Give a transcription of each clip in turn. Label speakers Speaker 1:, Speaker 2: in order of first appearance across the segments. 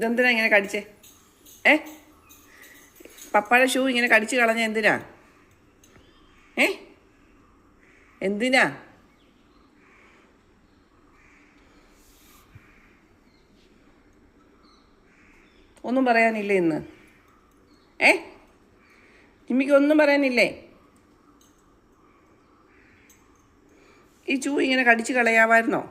Speaker 1: ഇതെന്തിനാ ഇങ്ങനെ കടിച്ചേ? പപ്പായുടെ ഷൂ ഇങ്ങനെ കടിച്ച് കളഞ്ഞ എന്തിനാ? എന്തിനാ? ഒന്നും പറയാനില്ലേ ഇന്ന്? ജിമ്മിക്ക് ഒന്നും പറയാനില്ലേ? ഈ ഷൂ ഇങ്ങനെ കടിച്ച് കളയാമായിരുന്നോ?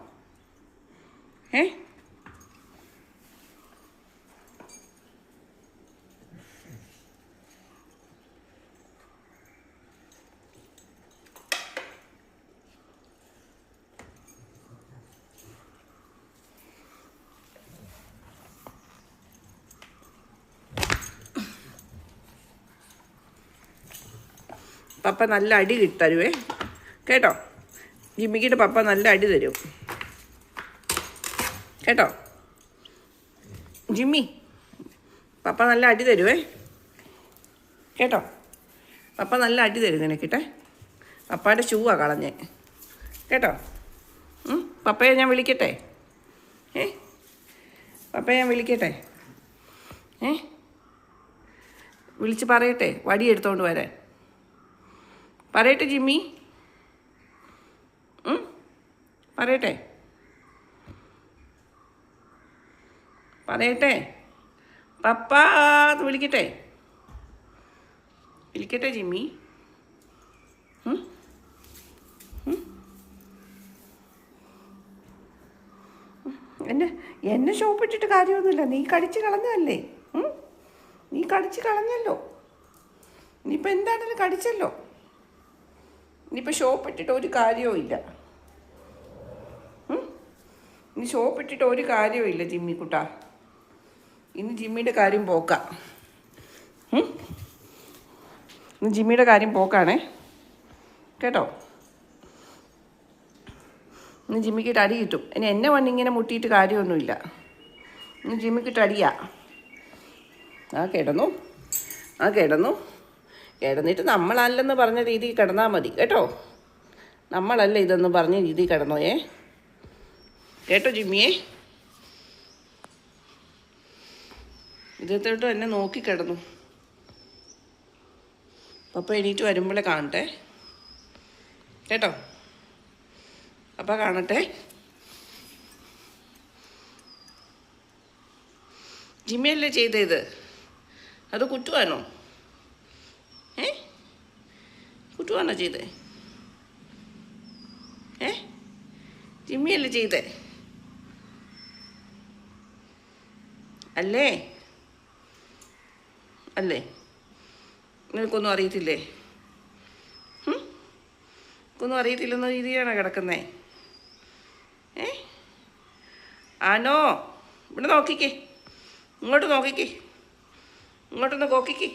Speaker 1: പപ്പ നല്ല അടി തരുവേ കേട്ടോ. ജിമ്മിക്കിട്ട് പപ്പ നല്ല അടി തരും കേട്ടോ. ജിമ്മി, പപ്പ നല്ല അടി തരുവേ കേട്ടോ. പപ്പ നല്ല അടി തരും നിനക്കിട്ടെ. പപ്പയുടെ ഷൂവാ കളഞ്ഞേ കേട്ടോ. പപ്പയെ ഞാൻ വിളിക്കട്ടെ? പപ്പയെ ഞാൻ വിളിക്കട്ടെ? വിളിച്ച് പറയട്ടെ വടി എടുത്തോണ്ട് വരാൻ? പറയട്ടെ ജിമ്മി? പറയട്ടെ? പറയട്ടെ? പപ്പ എന്ന് വിളിക്കട്ടെ? വിളിക്കട്ടെ ജിമ്മി? എന്നെ ഷോപ്പിട്ടിട്ട് കാര്യമൊന്നുമില്ല. നീ കടിച്ച് കളഞ്ഞതല്ലേ? നീ കടിച്ച് കളഞ്ഞല്ലോ. ഇനിയിപ്പോൾ എന്താണെങ്കിലും കടിച്ചല്ലോ. ഇനിയിപ്പോൾ ഷോപ്പിട്ടിട്ട് ഒരു കാര്യവും ഇല്ല. ഇനി ഷോപ്പിട്ടിട്ട് ഒരു കാര്യവും ഇല്ല ജിമ്മിക്കുട്ടാ. ഇനി ജിമ്മിയുടെ കാര്യം പോക്കാം. ഇനി ജിമ്മിയുടെ കാര്യം പോക്കാണേ കേട്ടോ. ഇനി ജിമ്മിക്കിട്ട് അടി കിട്ടും. ഇനി എന്നെ വന്നിങ്ങനെ മുട്ടിയിട്ട് കാര്യമൊന്നുമില്ല. ഇനി ജിമ്മിക്കിട്ട് അടിയാ. കിടന്നു കിടന്നിട്ട് നമ്മളല്ലെന്ന് പറഞ്ഞ രീതിയിൽ കിടന്നാൽ മതി കേട്ടോ. നമ്മളല്ല ഇതെന്ന് പറഞ്ഞ രീതിയിൽ കിടന്നോ കേട്ടോ ജിമ്മിയെ. ഇതത്തോട്ട് എന്നെ നോക്കി കിടന്നു. പപ്പ എണീറ്റ് വരുമ്പോഴേ കാണട്ടെ കേട്ടോ. പപ്പ കാണട്ടെ. ജിമ്മിയല്ലേ ചെയ്തത്? അത് കുറ്റുവാണോ? കുറ്റുവാണോ ചെയ്തേ? ജിമ്മിയല്ലേ ചെയ്തേ? അല്ലേ? നിനക്കൊന്നും അറിയത്തില്ലേ? ഒന്നും അറിയത്തില്ലെന്ന രീതിയാണോ കിടക്കുന്നേ? ആനോ? ഇവിടെ നോക്കിക്കേ, ഇങ്ങോട്ട് നോക്കിക്കേ, ഇങ്ങോട്ടൊന്ന് നോക്കിക്കേ.